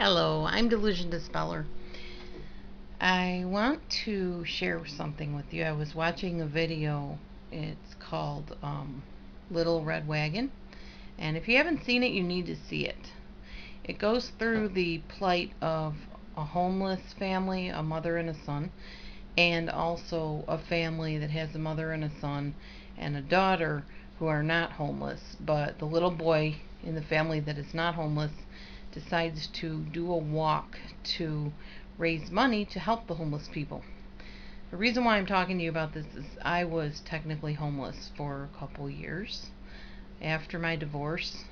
Hello, I'm DelusionDispeller. I want to share something with you. I was watching a video. It's called Little Red Wagon. And if you haven't seen it, you need to see it. It goes through the plight of a homeless family, a mother and a son, and also a family that has a mother and a son and a daughter who are not homeless. But the little boy in the family that is not homeless decides to do a walk to raise money to help the homeless people. The reason why I'm talking to you about this is I was technically homeless for a couple years. After my divorce,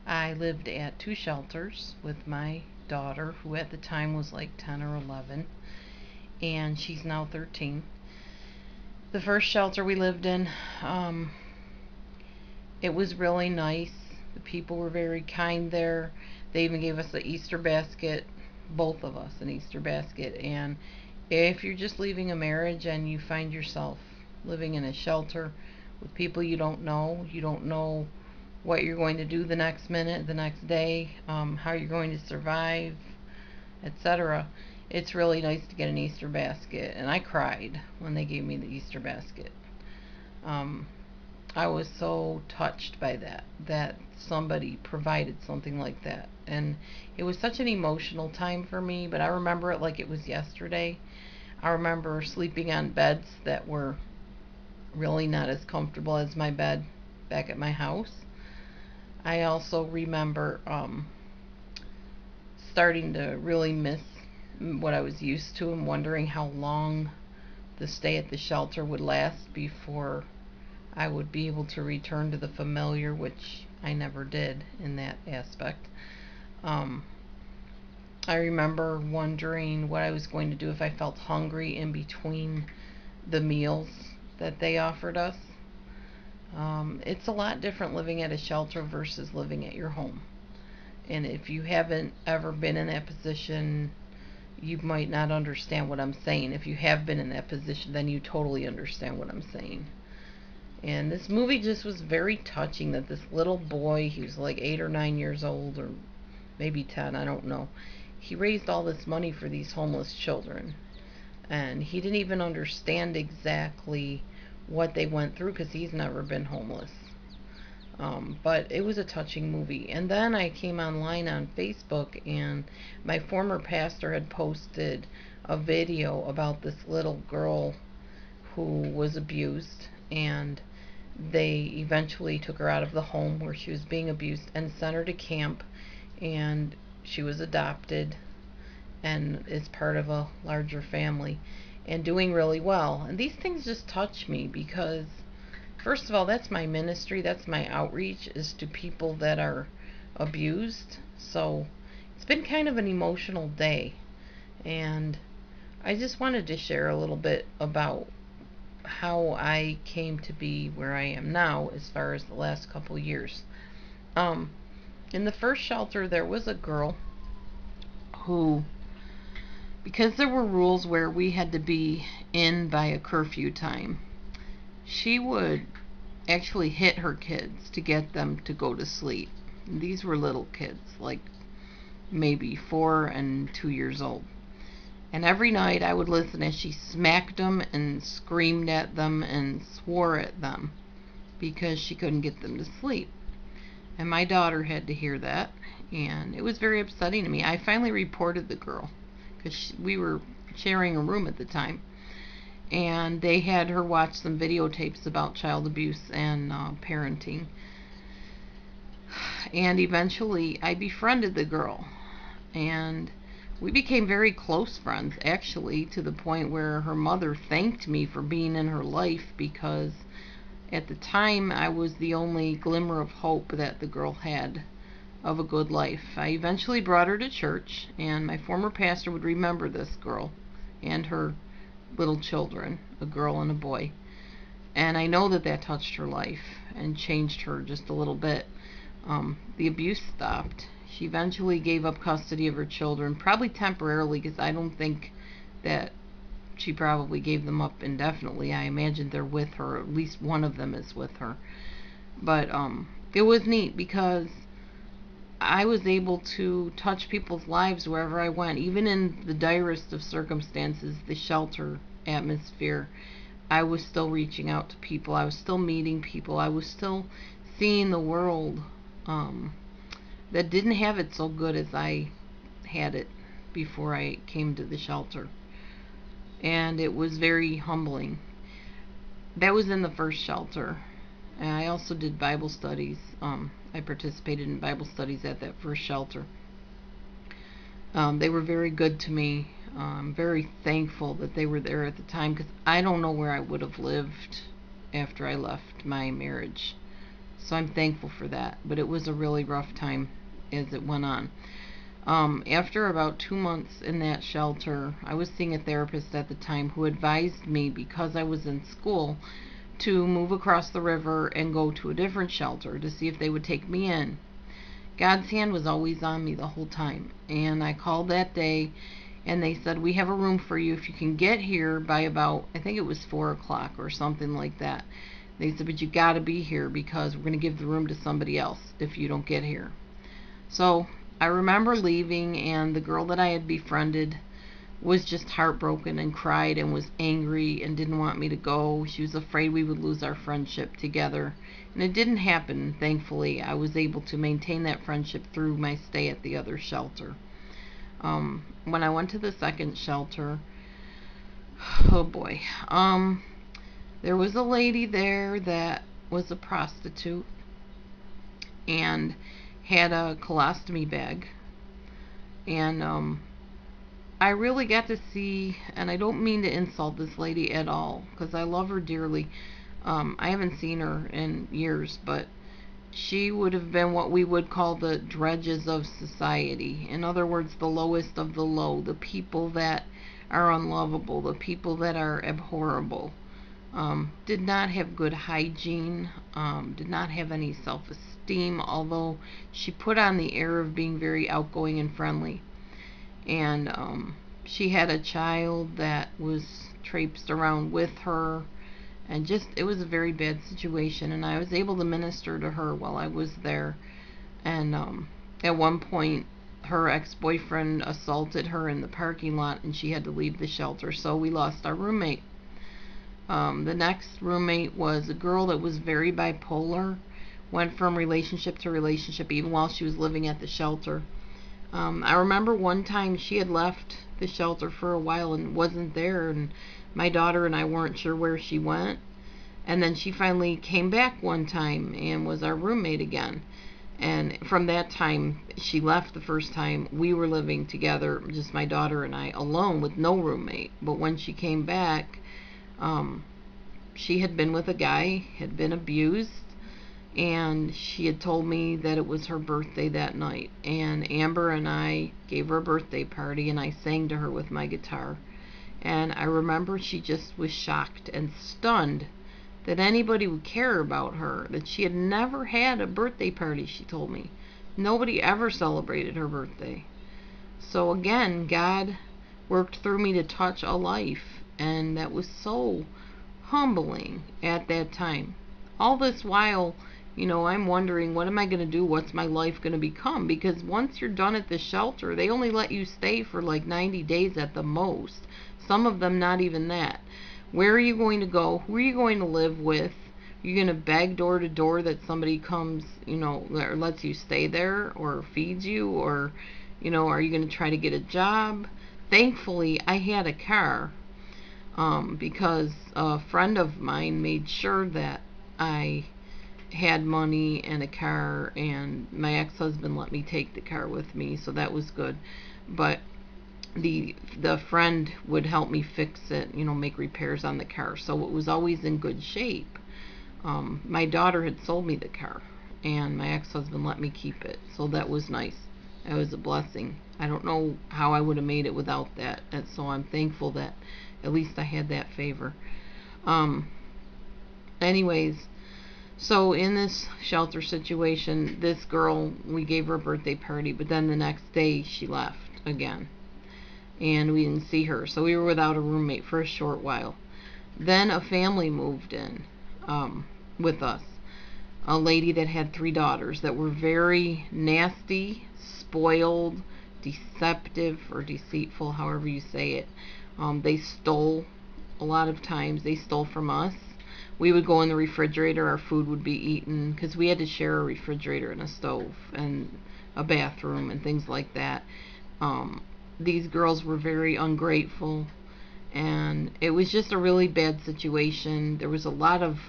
I lived at two shelters with my daughter, who at the time was like 10 or 11, and she's now 13. The first shelter we lived in, it was really nice. The people were very kind there. They even gave us an Easter basket, both of us an Easter basket. And if you're just leaving a marriage and you find yourself living in a shelter with people you don't know what you're going to do the next minute, the next day, how you're going to survive, etc. It's really nice to get an Easter basket. And I cried when they gave me the Easter basket. I was so touched by that somebody provided something like that. And it was such an emotional time for me, but I remember it like it was yesterday. I remember sleeping on beds that were really not as comfortable as my bed back at my house. I also remember starting to really miss what I was used to and wondering how long the stay at the shelter would last before I would be able to return to the familiar, which I never did in that aspect. I remember wondering what I was going to do if I felt hungry in between the meals that they offered us. It's a lot different living at a shelter versus living at your home. And if you haven't ever been in that position, you might not understand what I'm saying. If you have been in that position, then you totally understand what I'm saying. And this movie just was very touching, that this little boy, he was like 8 or 9 years old, or maybe 10, I don't know. He raised all this money for these homeless children. And he didn't even understand exactly what they went through because he's never been homeless. But it was a touching movie. And then I came online on Facebook, and my former pastor had posted a video about this little girl who was abused, and they eventually took her out of the home where she was being abused and sent her to camp, and she was adopted and is part of a larger family and doing really well. And these things just touch me because, first of all, that's my ministry, that's my outreach, is to people that are abused. So it's been kind of an emotional day, and I just wanted to share a little bit about how I came to be where I am now as far as the last couple years. In the first shelter, there was a girl who, because there were rules where we had to be in by a curfew time, she would actually hit her kids to get them to go to sleep. These were little kids, like maybe 4 and 2 years old. And every night I would listen as she smacked them and screamed at them and swore at them because she couldn't get them to sleep. And my daughter had to hear that, and it was very upsetting to me. I finally reported the girl because we were sharing a room at the time, and they had her watch some videotapes about child abuse and parenting. And eventually I befriended the girl, and we became very close friends, actually, to the point where her mother thanked me for being in her life, because at the time I was the only glimmer of hope that the girl had of a good life. I eventually brought her to church, and my former pastor would remember this girl and her little children, a girl and a boy. And I know that that touched her life and changed her just a little bit. The abuse stopped. She eventually gave up custody of her children, probably temporarily, because I don't think that she probably gave them up indefinitely. I imagine they're with her, or at least one of them is with her. But it was neat because I was able to touch people's lives wherever I went, even in the direst of circumstances, the shelter atmosphere. I was still reaching out to people. I was still meeting people. I was still seeing the world that didn't have it so good as I had it before I came to the shelter. And it was very humbling. That was in the first shelter. And I also did Bible studies. I participated in Bible studies at that first shelter. They were very good to me. I'm very thankful that they were there at the time, because I don't know where I would have lived after I left my marriage. So I'm thankful for that. But it was a really rough time as it went on. After about 2 months in that shelter, I was seeing a therapist at the time who advised me, because I was in school, to move across the river and go to a different shelter to see if they would take me in. God's hand was always on me the whole time. And I called that day, and they said, we have a room for you if you can get here by about, I think it was 4 o'clock or something like that. They said, but you got to be here, because we're going to give the room to somebody else if you don't get here. So I remember leaving, and the girl that I had befriended was just heartbroken and cried and was angry and didn't want me to go. She was afraid we would lose our friendship together. And it didn't happen, thankfully. I was able to maintain that friendship through my stay at the other shelter. When I went to the second shelter, oh boy, there was a lady there that was a prostitute and had a colostomy bag. And I really got to see, and I don't mean to insult this lady at all, because I love her dearly. I haven't seen her in years, but she would have been what we would call the dredges of society. In other words, the lowest of the low, the people that are unlovable, the people that are abhorrible. Did not have good hygiene, did not have any self-esteem, although she put on the air of being very outgoing and friendly. And she had a child that was traipsed around with her, and just, it was a very bad situation. And I was able to minister to her while I was there. And at one point, her ex-boyfriend assaulted her in the parking lot, and she had to leave the shelter, so we lost our roommate. The next roommate was a girl that was very bipolar, went from relationship to relationship even while she was living at the shelter. I remember one time she had left the shelter for a while and wasn't there, and my daughter and I weren't sure where she went. And then she finally came back one time and was our roommate again. And from that time, she left the first time. We were living together, just my daughter and I, alone with no roommate. But when she came back, she had been with a guy, had been abused, and she had told me that it was her birthday that night. And Amber and I gave her a birthday party, and I sang to her with my guitar. And I remember she just was shocked and stunned that anybody would care about her, that she had never had a birthday party, she told me. Nobody ever celebrated her birthday. So again, God worked through me to touch a life, and that was so humbling at that time. All this while, I'm wondering, what am I going to do? What's my life going to become? Because once you're done at the shelter, they only let you stay for like 90 days at the most. Some of them not even that. Where are you going to go? Who are you going to live with? Are you going to beg door to door that somebody comes, or lets you stay there or feeds you? Or, are you going to try to get a job? Thankfully, I had a car, because a friend of mine made sure that I had money and a car, and my ex-husband let me take the car with me, so that was good. But the friend would help me fix it, make repairs on the car, so it was always in good shape. My daughter had sold me the car, and my ex-husband let me keep it, so that was nice. It was a blessing. I don't know how I would have made it without that, and so I'm thankful that at least I had that favor. Anyways, so in this shelter situation, this girl, we gave her a birthday party, but then the next day she left again, and we didn't see her, so we were without a roommate for a short while. Then a family moved in with us. a lady that had 3 daughters that were very nasty, spoiled, deceptive, or deceitful, however you say it. They stole a lot of times. They stole from us. We would go in the refrigerator, our food would be eaten, because we had to share a refrigerator and a stove and a bathroom and things like that. These girls were very ungrateful, and it was just a really bad situation. There was a lot of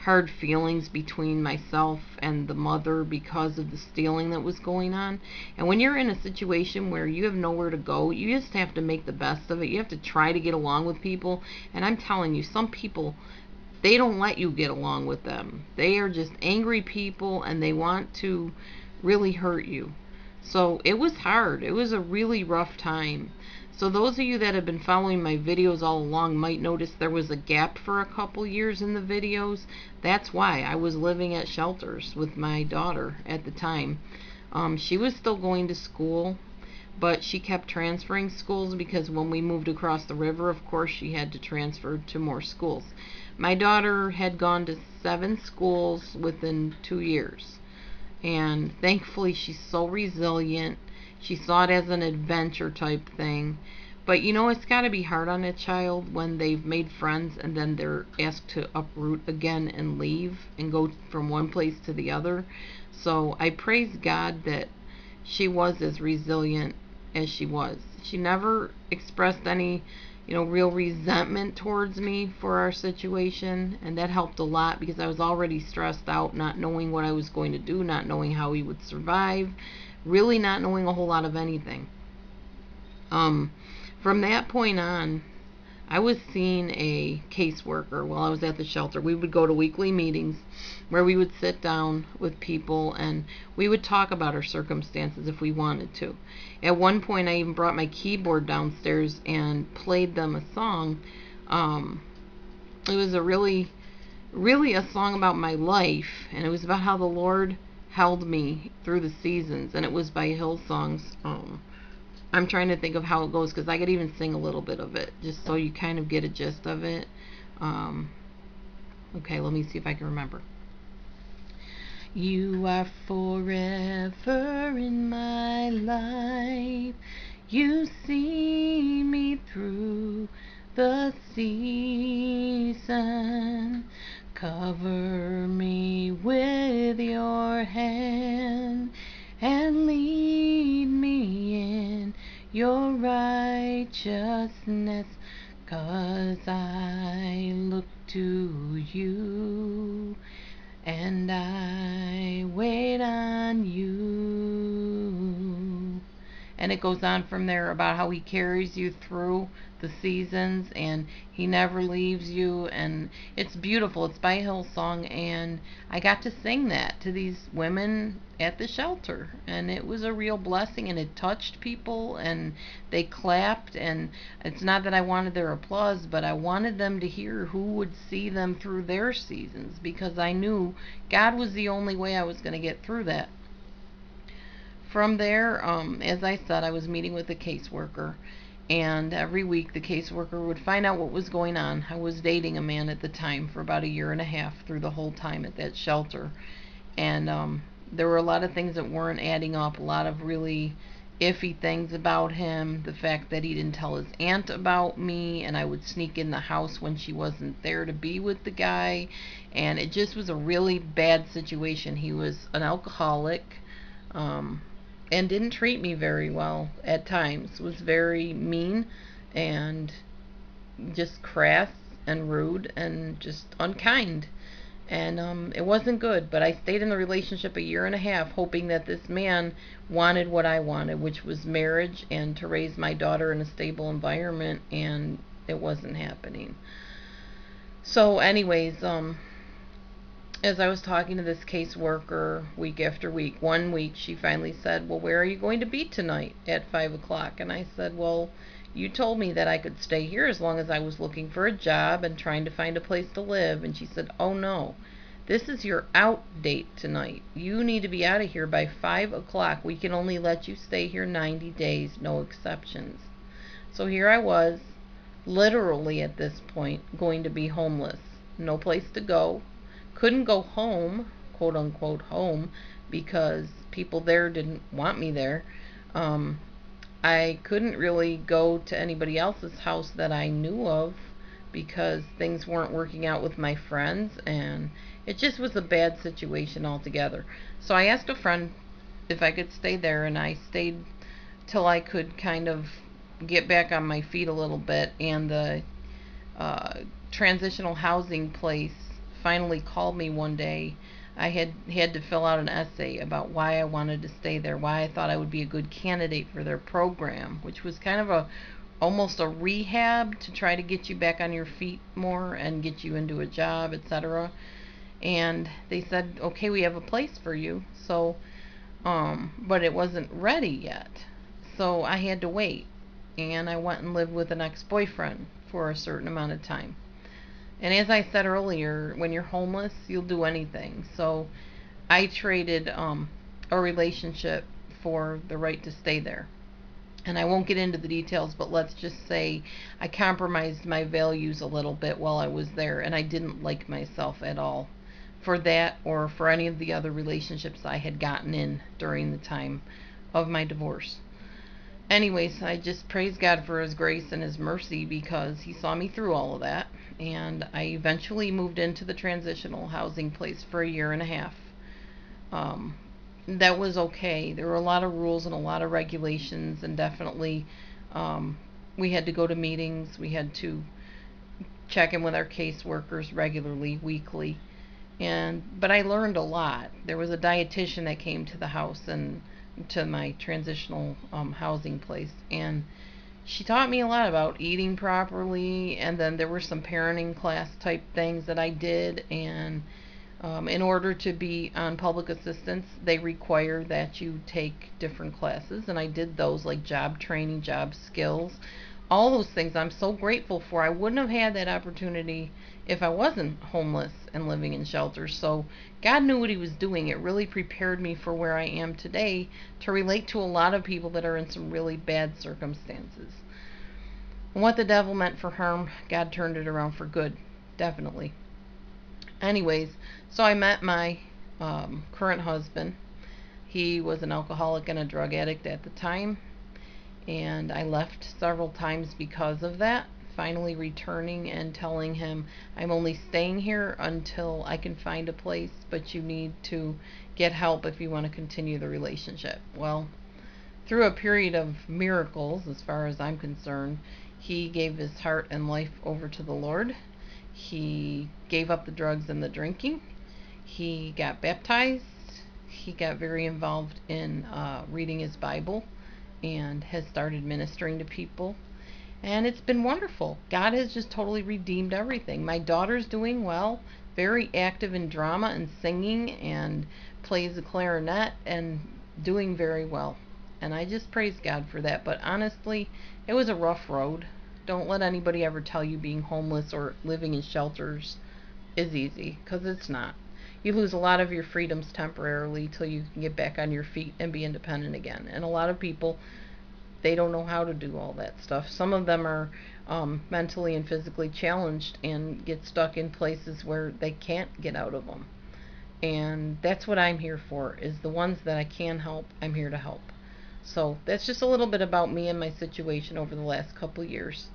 hard feelings between myself and the mother because of the stealing that was going on. And when you're in a situation where you have nowhere to go, you just have to make the best of it. You have to try to get along with people. And I'm telling you, some people, they don't let you get along with them. They are just angry people, and they want to really hurt you. So it was hard. It was a really rough time. So those of you that have been following my videos all along might notice there was a gap for a couple years in the videos. That's why. I was living at shelters with my daughter at the time. She was still going to school, but she kept transferring schools because when we moved across the river, of course, she had to transfer to more schools. My daughter had gone to 7 schools within 2 years. And thankfully, she's so resilient. She saw it as an adventure type thing. But you know, it's got to be hard on a child when they've made friends and then they're asked to uproot again and leave and go from one place to the other. So I praise God that she was as resilient as she was. She never expressed any, real resentment towards me for our situation, and that helped a lot because I was already stressed out, not knowing what I was going to do, not knowing how he would survive, really not knowing a whole lot of anything. From that point on, I was seeing a caseworker while I was at the shelter. We would go to weekly meetings where we would sit down with people and we would talk about our circumstances if we wanted to. At one point, I even brought my keyboard downstairs and played them a song. It was a really a song about my life, and it was about how the Lord held me through the seasons, and it was by Hillsong's. I'm trying to think of how it goes because I could even sing a little bit of it just so you kind of get a gist of it. Okay, let me see if I can remember. You are forever in my life. You see me through the season. Cover me with your hand and lead me in your righteousness, 'cause I look to you and I wait on you. And it goes on from there about how he carries you through the seasons and he never leaves you, and it's beautiful. It's by Hillsong, and I got to sing that to these women at the shelter, and it was a real blessing, and it touched people, and they clapped. And it's not that I wanted their applause, but I wanted them to hear who would see them through their seasons, because I knew God was the only way I was going to get through that. From there, as I said, I was meeting with a caseworker, and every week the caseworker would find out what was going on. I was dating a man at the time for about 1.5 years through the whole time at that shelter, and there were a lot of things that weren't adding up, a lot of really iffy things about him. The fact that he didn't tell his aunt about me, and I would sneak in the house when she wasn't there to be with the guy, and it just was a really bad situation. He was an alcoholic, and didn't treat me very well at times. Was very mean and just crass and rude and just unkind. And it wasn't good, but I stayed in the relationship 1.5 years hoping that this man wanted what I wanted, which was marriage and to raise my daughter in a stable environment, and it wasn't happening. So anyways, as I was talking to this caseworker week after week, one week she finally said, well, where are you going to be tonight at 5 o'clock? And I said, well, you told me that I could stay here as long as I was looking for a job and trying to find a place to live. And she said, oh no, this is your out date tonight. You need to be out of here by 5 o'clock. We can only let you stay here 90 days, no exceptions. So here I was, literally at this point, going to be homeless. No place to go. Couldn't go home quote unquote home because people there didn't want me there. Um, I couldn't really go to anybody else's house that I knew of because things weren't working out with my friends, and it just was a bad situation altogether. So I asked a friend if I could stay there, and I stayed till I could kind of get back on my feet a little bit. And the uh, transitional housing place finally called me one day. I had to fill out an essay about why I wanted to stay there, why I thought I would be a good candidate for their program, which was kind of a almost a rehab to try to get you back on your feet more and get you into a job, etc. And they said, "Okay, we have a place for you." So but it wasn't ready yet. So I had to wait. And I went and lived with an ex-boyfriend for a certain amount of time. And as I said earlier, when you're homeless, you'll do anything. So I traded a relationship for the right to stay there. And I won't get into the details, but let's just say I compromised my values a little bit while I was there, and I didn't like myself at all for that or for any of the other relationships I had gotten in during the time of my divorce. Anyways, I just praise God for His grace and His mercy because He saw me through all of that. And I eventually moved into the transitional housing place for a year and a half. Um, that was okay. There were a lot of rules and a lot of regulations, and definitely um, we had to go to meetings. We had to check in with our caseworkers regularly, weekly. But I learned a lot. There was a dietitian that came to the house and to my transitional housing place, and she taught me a lot about eating properly. And then there were some parenting class type things that I did. And in order to be on public assistance, they require that you take different classes, and I did those, like job training, job skills, all those things I'm so grateful for. I wouldn't have had that opportunity if I wasn't homeless and living in shelters. So God knew what He was doing. It really prepared me for where I am today to relate to a lot of people that are in some really bad circumstances. And what the devil meant for harm, God turned it around for good, definitely. Anyways, so I met my current husband. He was an alcoholic and a drug addict at the time, and I left several times because of that. Finally returning and telling him, "I'm only staying here until I can find a place, but you need to get help if you want to continue the relationship." Well, through a period of miracles, as far as I'm concerned, he gave his heart and life over to the Lord. He gave up the drugs and the drinking. He got baptized. He got very involved in reading his Bible and has started ministering to people. And it's been wonderful. God has just totally redeemed everything. My daughter's doing well, very active in drama and singing, and plays the clarinet and doing very well. And I just praise God for that. But honestly, it was a rough road. Don't let anybody ever tell you being homeless or living in shelters is easy, because it's not. You lose a lot of your freedoms temporarily till you can get back on your feet and be independent again. And a lot of people, they don't know how to do all that stuff. Some of them are mentally and physically challenged and get stuck in places where they can't get out of them. And that's what I'm here for, is the ones that I can help, I'm here to help. So that's just a little bit about me and my situation over the last couple years.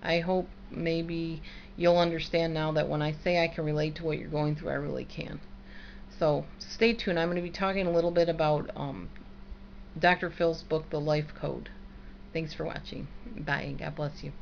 I hope maybe you'll understand now that when I say I can relate to what you're going through, I really can. So stay tuned. I'm going to be talking a little bit about Dr. Phil's book, The Life Code. Thanks for watching. Bye, and God bless you.